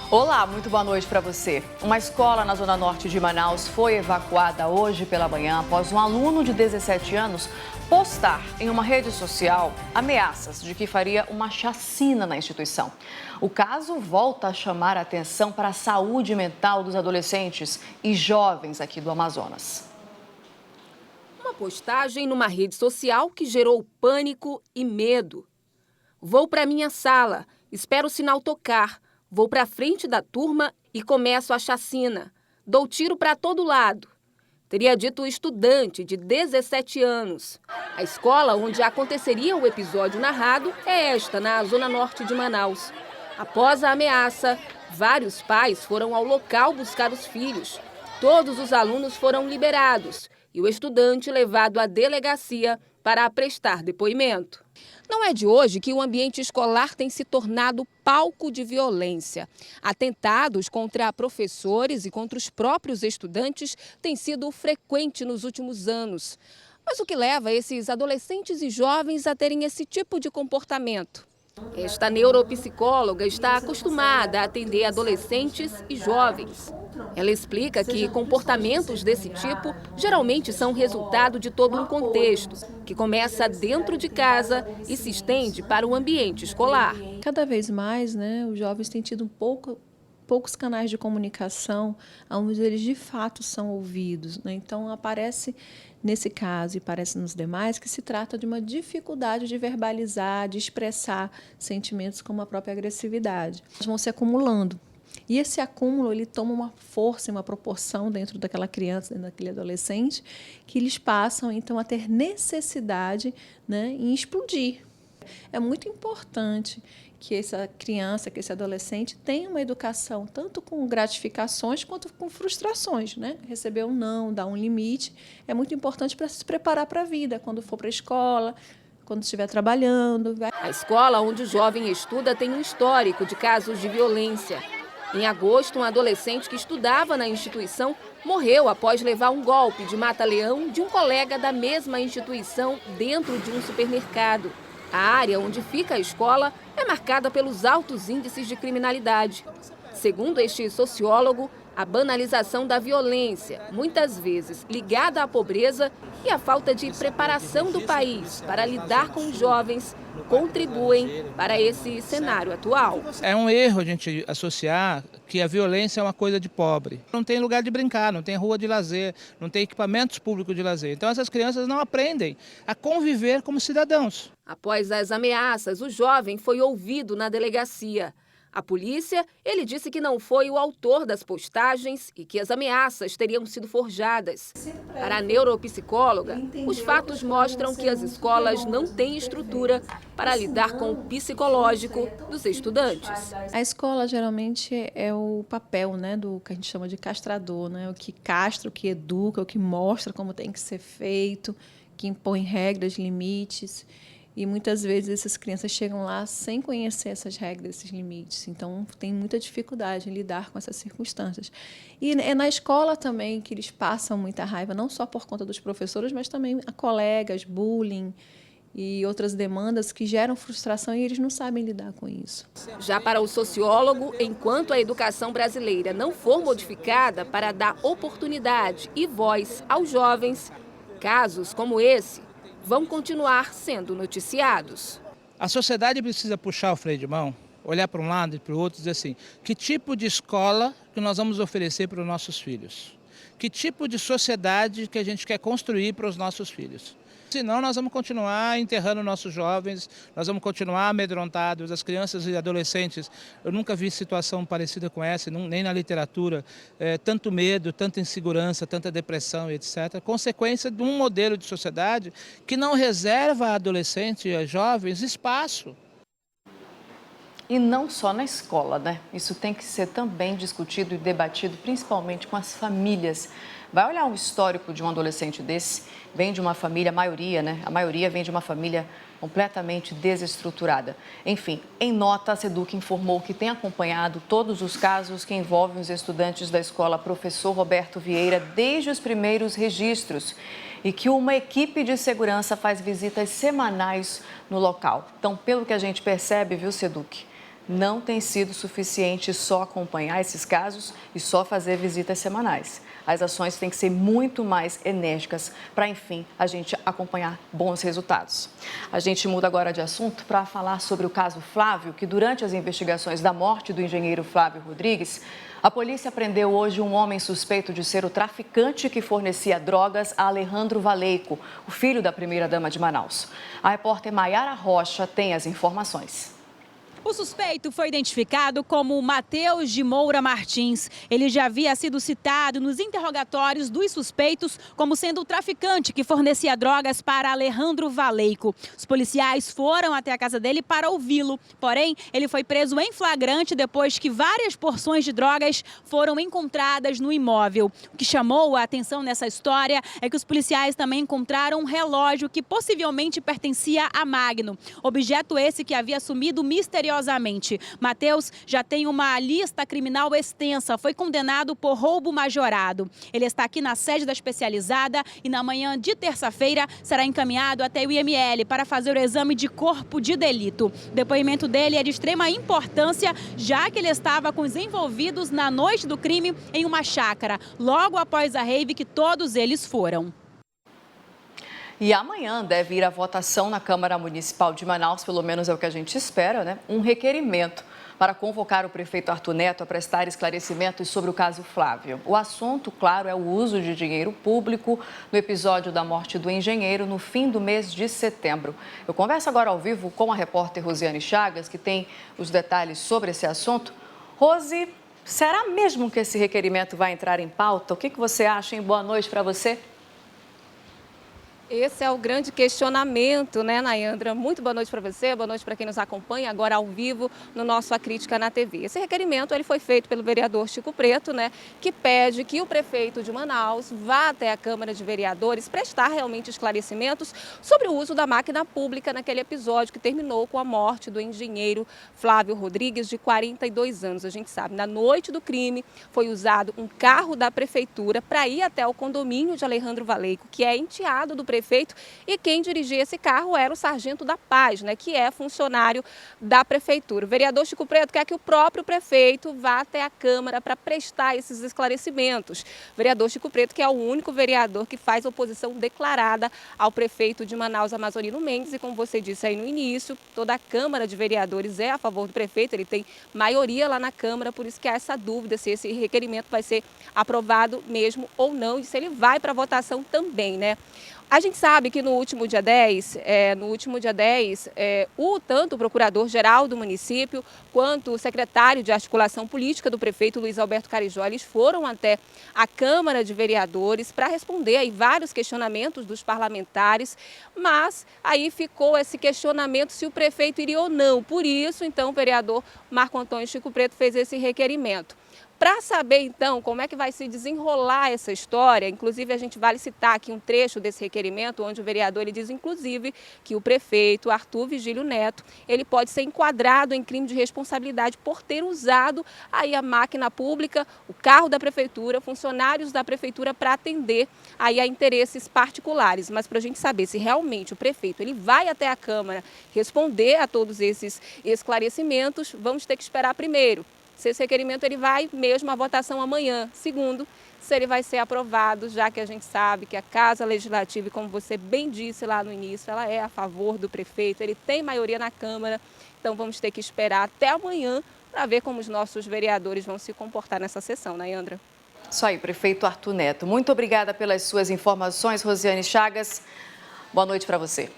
Olá, muito boa noite para você. Uma escola na zona norte de Manaus foi evacuada hoje pela manhã após um aluno de 17 anos postar em uma rede social ameaças de que faria uma chacina na instituição. O caso volta a chamar a atenção para a saúde mental dos adolescentes e jovens aqui do Amazonas. Uma postagem numa rede social que gerou pânico e medo. Vou para minha sala, espero o sinal tocar. Vou para a frente da turma e começo a chacina. Dou tiro para todo lado. Teria dito o estudante de 17 anos. A escola onde aconteceria o episódio narrado é esta, na zona norte de Manaus. Após a ameaça, vários pais foram ao local buscar os filhos. Todos os alunos foram liberados e o estudante levado à delegacia para prestar depoimento. Não é de hoje que o ambiente escolar tem se tornado palco de violência. Atentados contra professores e contra os próprios estudantes têm sido frequentes nos últimos anos. Mas o que leva esses adolescentes e jovens a terem esse tipo de comportamento? Esta neuropsicóloga está acostumada a atender adolescentes e jovens. Ela explica que comportamentos desse tipo geralmente são resultado de todo um contexto, que começa dentro de casa e se estende para o ambiente escolar. Cada vez mais, os jovens têm tido poucos canais de comunicação onde eles de fato são ouvidos. Então, aparece nesse caso e parece nos demais que se trata de uma dificuldade de verbalizar, de expressar sentimentos como a própria agressividade. Eles vão se acumulando. E esse acúmulo ele toma uma força, uma proporção dentro daquela criança, dentro daquele adolescente, que eles passam então a ter necessidade em explodir. É muito importante que essa criança, que esse adolescente tenha uma educação tanto com gratificações quanto com frustrações. Receber um não, dar um limite, é muito importante para se preparar para a vida, quando for para a escola, quando estiver trabalhando. A escola onde o jovem estuda tem um histórico de casos de violência. Em agosto, um adolescente que estudava na instituição morreu após levar um golpe de mata-leão de um colega da mesma instituição dentro de um supermercado. A área onde fica a escola é marcada pelos altos índices de criminalidade. Segundo este sociólogo, a banalização da violência, muitas vezes ligada à pobreza e à falta de preparação do país para lidar com os jovens, contribuem para esse cenário atual. É um erro a gente associar que a violência é uma coisa de pobre. Não tem lugar de brincar, não tem rua de lazer, não tem equipamentos públicos de lazer. Então essas crianças não aprendem a conviver como cidadãos. Após as ameaças, o jovem foi ouvido na delegacia. A polícia, ele disse que não foi o autor das postagens e que as ameaças teriam sido forjadas. Para a neuropsicóloga, os fatos mostram que as escolas não têm estrutura para lidar com o psicológico dos estudantes. A escola geralmente é o papel do que a gente chama de castrador, o que castra, o que educa, o que mostra como tem que ser feito, que impõe regras, limites. E muitas vezes essas crianças chegam lá sem conhecer essas regras, esses limites. Então, tem muita dificuldade em lidar com essas circunstâncias. E é na escola também que eles passam muita raiva, não só por conta dos professores, mas também a colegas, bullying e outras demandas que geram frustração e eles não sabem lidar com isso. Já para o sociólogo, enquanto a educação brasileira não for modificada para dar oportunidade e voz aos jovens, casos como esse vão continuar sendo noticiados. A sociedade precisa puxar o freio de mão, olhar para um lado e para o outro e dizer assim, que tipo de escola que nós vamos oferecer para os nossos filhos? Que tipo de sociedade que a gente quer construir para os nossos filhos? Senão nós vamos continuar enterrando nossos jovens, nós vamos continuar amedrontados, as crianças e adolescentes. Eu nunca vi situação parecida com essa, nem na literatura, tanto medo, tanta insegurança, tanta depressão, etc. Consequência de um modelo de sociedade que não reserva a adolescentes e a jovens espaço. E não só na escola, Isso tem que ser também discutido e debatido, principalmente com as famílias. Vai olhar o histórico de um adolescente desse, vem de uma família, a maioria vem de uma família completamente desestruturada. Enfim, em nota, a SEDUC informou que tem acompanhado todos os casos que envolvem os estudantes da escola Professor Roberto Vieira desde os primeiros registros e que uma equipe de segurança faz visitas semanais no local. Então, pelo que a gente percebe, viu, SEDUC, não tem sido suficiente só acompanhar esses casos e só fazer visitas semanais. As ações têm que ser muito mais enérgicas para, enfim, a gente acompanhar bons resultados. A gente muda agora de assunto para falar sobre o caso Flávio, que durante as investigações da morte do engenheiro Flávio Rodrigues, a polícia prendeu hoje um homem suspeito de ser o traficante que fornecia drogas a Alejandro Valeico, o filho da primeira-dama de Manaus. A repórter Maiara Rocha tem as informações. O suspeito foi identificado como Matheus de Moura Martins. Ele já havia sido citado nos interrogatórios dos suspeitos como sendo o traficante que fornecia drogas para Alejandro Valeico. Os policiais foram até a casa dele para ouvi-lo. Porém, ele foi preso em flagrante depois que várias porções de drogas foram encontradas no imóvel. O que chamou a atenção nessa história é que os policiais também encontraram um relógio que possivelmente pertencia a Magno. Objeto esse que havia sumido misteriosamente. Matheus já tem uma lista criminal extensa, foi condenado por roubo majorado. Ele está aqui na sede da especializada e na manhã de terça-feira será encaminhado até o IML para fazer o exame de corpo de delito. O depoimento dele é de extrema importância, já que ele estava com os envolvidos na noite do crime em uma chácara, logo após a rave que todos eles foram. E amanhã deve ir à votação na Câmara Municipal de Manaus, pelo menos é o que a gente espera, né? Um requerimento para convocar o prefeito Arthur Neto a prestar esclarecimentos sobre o caso Flávio. O assunto, claro, é o uso de dinheiro público no episódio da morte do engenheiro no fim do mês de setembro. Eu converso agora ao vivo com a repórter Rosiane Chagas, que tem os detalhes sobre esse assunto. Rose, será mesmo que esse requerimento vai entrar em pauta? O que você acha, hein? Boa noite para você. Esse é o grande questionamento, né, Nayandra? Muito boa noite para você, boa noite para quem nos acompanha agora ao vivo no nosso A Crítica na TV. Esse requerimento ele foi feito pelo vereador Chico Preto, né, que pede que o prefeito de Manaus vá até a Câmara de Vereadores prestar realmente esclarecimentos sobre o uso da máquina pública naquele episódio que terminou com a morte do engenheiro Flávio Rodrigues, de 42 anos. A gente sabe, na noite do crime foi usado um carro da prefeitura para ir até o condomínio de Alejandro Valeico, que é enteado do prefeito, e quem dirigia esse carro era o sargento da Paz, né, que é funcionário da prefeitura. O vereador Chico Preto quer que o próprio prefeito vá até a Câmara para prestar esses esclarecimentos. O vereador Chico Preto, que é o único vereador que faz oposição declarada ao prefeito de Manaus, Amazonino Mendes, e como você disse aí no início, toda a Câmara de Vereadores é a favor do prefeito, ele tem maioria lá na Câmara, por isso que há essa dúvida se esse requerimento vai ser aprovado mesmo ou não, e se ele vai para votação também, né? A gente sabe que no último dia 10, tanto o procurador-geral do município quanto o secretário de articulação política do prefeito, Luiz Alberto Carijó, eles foram até a Câmara de Vereadores para responder aí vários questionamentos dos parlamentares, mas aí ficou esse questionamento se o prefeito iria ou não. Por isso, então, o vereador Marco Antônio Chico Preto fez esse requerimento. Para saber, então, como é que vai se desenrolar essa história, inclusive a gente vale citar aqui um trecho desse requerimento, onde o vereador ele diz, inclusive, que o prefeito Arthur Vigílio Neto, ele pode ser enquadrado em crime de responsabilidade por ter usado aí a máquina pública, o carro da prefeitura, funcionários da prefeitura para atender aí a interesses particulares. Mas para a gente saber se realmente o prefeito ele vai até a Câmara responder a todos esses esclarecimentos, vamos ter que esperar primeiro se esse requerimento ele vai mesmo à votação amanhã. Segundo, se ele vai ser aprovado, já que a gente sabe que a Casa Legislativa, como você bem disse lá no início, ela é a favor do prefeito, ele tem maioria na Câmara, então vamos ter que esperar até amanhã para ver como os nossos vereadores vão se comportar nessa sessão, Nayandra? Isso aí, prefeito Arthur Neto. Muito obrigada pelas suas informações, Rosiane Chagas. Boa noite para você.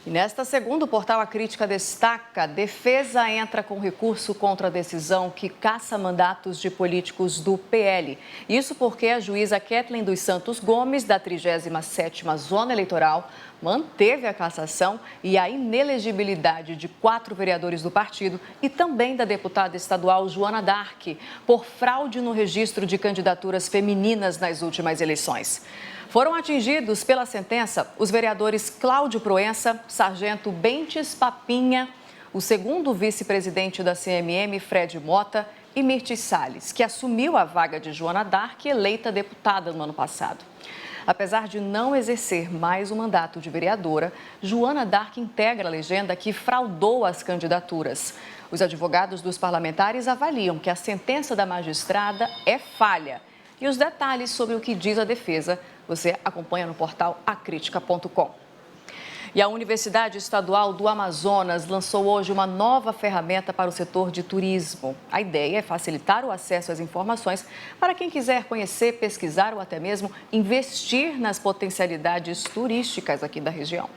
E nesta segunda, o portal A Crítica destaca: defesa entra com recurso contra a decisão que caça mandatos de políticos do PL. Isso porque a juíza Kathleen dos Santos Gomes, da 37ª Zona Eleitoral, manteve a cassação e a inelegibilidade de 4 vereadores do partido e também da deputada estadual Joana Dark, por fraude no registro de candidaturas femininas nas últimas eleições. Foram atingidos pela sentença os vereadores Cláudio Proença, Sargento Bentes Papinha, o segundo vice-presidente da CMM, Fred Mota, e Mirtes Salles, que assumiu a vaga de Joana Dark, eleita deputada no ano passado. Apesar de não exercer mais o mandato de vereadora, Joana D'Arc integra a legenda que fraudou as candidaturas. Os advogados dos parlamentares avaliam que a sentença da magistrada é falha. E os detalhes sobre o que diz a defesa, você acompanha no portal acritica.com. E a Universidade Estadual do Amazonas lançou hoje uma nova ferramenta para o setor de turismo. A ideia é facilitar o acesso às informações para quem quiser conhecer, pesquisar ou até mesmo investir nas potencialidades turísticas aqui da região.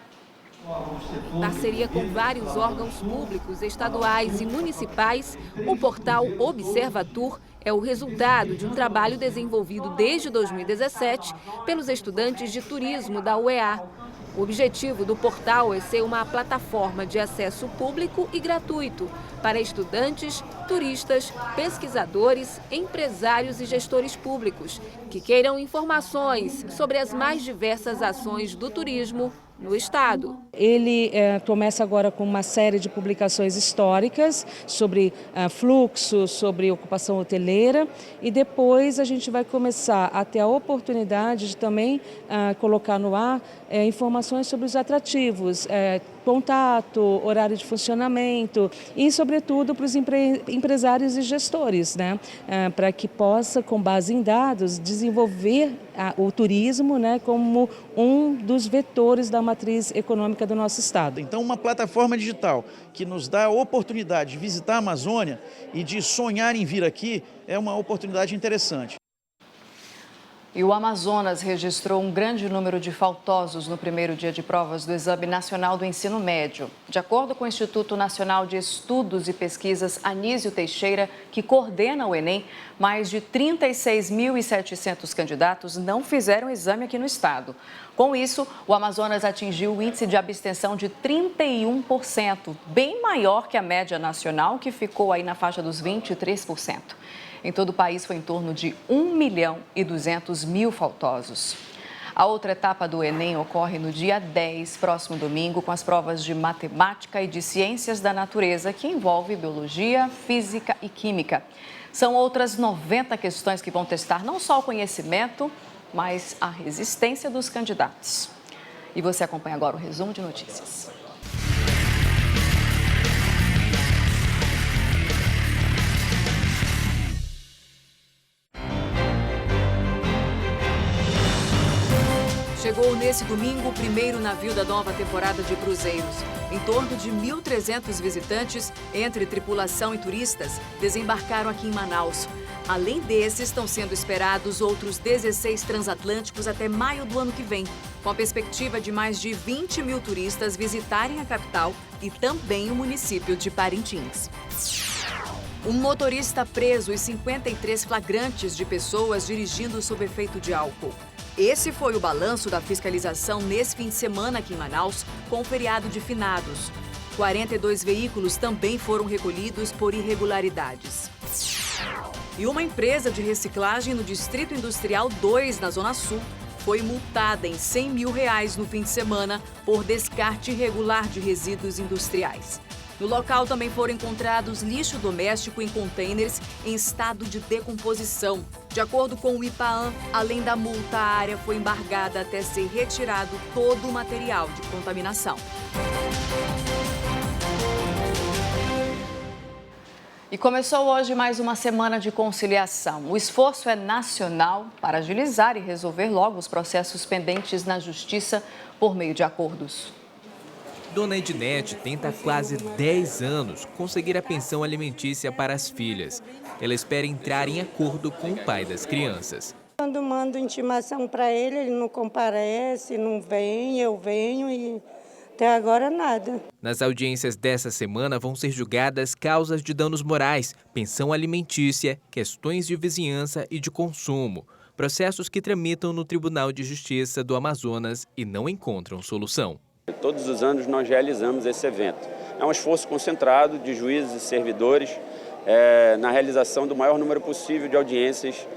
Parceria com vários órgãos públicos, estaduais e municipais, o portal Observatur é o resultado de um trabalho desenvolvido desde 2017 pelos estudantes de turismo da UEA. O objetivo do portal é ser uma plataforma de acesso público e gratuito para estudantes, turistas, pesquisadores, empresários e gestores públicos que queiram informações sobre as mais diversas ações do turismo no estado. Ele começa agora com uma série de publicações históricas sobre fluxo, sobre ocupação hoteleira, e depois a gente vai começar a ter a oportunidade de também colocar no ar informações sobre os atrativos, contato, horário de funcionamento e, sobretudo, para os empresários e gestores, né? Para que possa, com base em dados, desenvolver o turismo, né, como um dos vetores da matriz econômica do nosso estado. Então, uma plataforma digital que nos dá a oportunidade de visitar a Amazônia e de sonhar em vir aqui é uma oportunidade interessante. E o Amazonas registrou um grande número de faltosos no primeiro dia de provas do Exame Nacional do Ensino Médio. De acordo com o Instituto Nacional de Estudos e Pesquisas Anísio Teixeira, que coordena o Enem, mais de 36.700 candidatos não fizeram exame aqui no estado. Com isso, o Amazonas atingiu o índice de abstenção de 31%, bem maior que a média nacional, que ficou aí na faixa dos 23%. Em todo o país foi em torno de 1.200.000 faltosos. A outra etapa do Enem ocorre no dia 10, próximo domingo, com as provas de matemática e de ciências da natureza, que envolve biologia, física e química. São outras 90 questões que vão testar não só o conhecimento, mas a resistência dos candidatos. E você acompanha agora o resumo de notícias. Chegou nesse domingo o primeiro navio da nova temporada de cruzeiros. Em torno de 1.300 visitantes, entre tripulação e turistas, desembarcaram aqui em Manaus. Além desses, estão sendo esperados outros 16 transatlânticos até maio do ano que vem, com a perspectiva de mais de 20.000 turistas visitarem a capital e também o município de Parintins. Um motorista preso e 53 flagrantes de pessoas dirigindo sob efeito de álcool. Esse foi o balanço da fiscalização nesse fim de semana aqui em Manaus, com o feriado de finados. 42 veículos também foram recolhidos por irregularidades. E uma empresa de reciclagem no Distrito Industrial 2, na Zona Sul, foi multada em R$100 mil no fim de semana por descarte irregular de resíduos industriais. No local também foram encontrados lixo doméstico em contêineres em estado de decomposição. De acordo com o IPAAM, além da multa, a área foi embargada até ser retirado todo o material de contaminação. E começou hoje mais uma semana de conciliação. O esforço é nacional para agilizar e resolver logo os processos pendentes na Justiça por meio de acordos. Dona Ednete tenta há quase 10 anos conseguir a pensão alimentícia para as filhas. Ela espera entrar em acordo com o pai das crianças. Quando mando intimação para ele, ele não comparece, não vem, eu venho e até agora nada. Nas audiências dessa semana vão ser julgadas causas de danos morais, pensão alimentícia, questões de vizinhança e de consumo. Processos que tramitam no Tribunal de Justiça do Amazonas e não encontram solução. Todos os anos nós realizamos esse evento. É um esforço concentrado de juízes e servidores na realização do maior número possível de audiências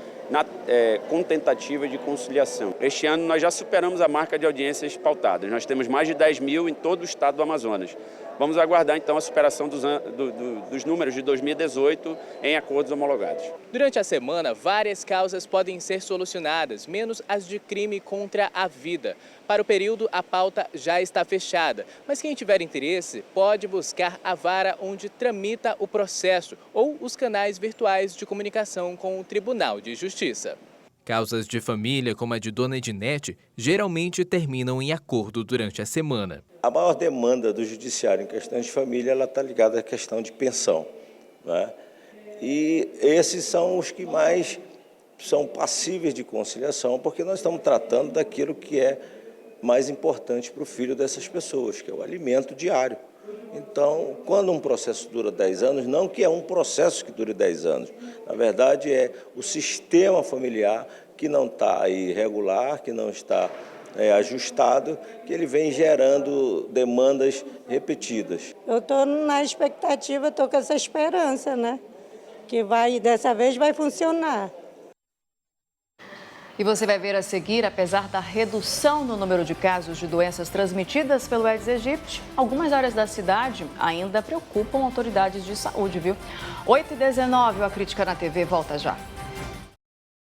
com tentativa de conciliação. Este ano nós já superamos a marca de audiências pautadas. Nós temos mais de 10 mil em todo o estado do Amazonas. Vamos aguardar então a superação dos números de 2018 em acordos homologados. Durante a semana, várias causas podem ser solucionadas, menos as de crime contra a vida. Para o período, a pauta já está fechada, mas quem tiver interesse pode buscar a vara onde tramita o processo ou os canais virtuais de comunicação com o Tribunal de Justiça. Causas de família, como a de Dona Edinete, geralmente terminam em acordo durante a semana. A maior demanda do judiciário em questões de família está ligada à questão de pensão, né? E esses são os que mais são passíveis de conciliação, porque nós estamos tratando daquilo que é mais importante para o filho dessas pessoas, que é o alimento diário. Então, quando um processo dura 10 anos, não que é um processo que dure 10 anos, na verdade é o sistema familiar que não está aí regular, que não está ajustado, que ele vem gerando demandas repetidas. Eu estou na expectativa, estou com essa esperança, né? Que dessa vez vai funcionar. E você vai ver a seguir, apesar da redução no número de casos de doenças transmitidas pelo Aedes aegypti, algumas áreas da cidade ainda preocupam autoridades de saúde, viu? 8h19, a Crítica na TV volta já.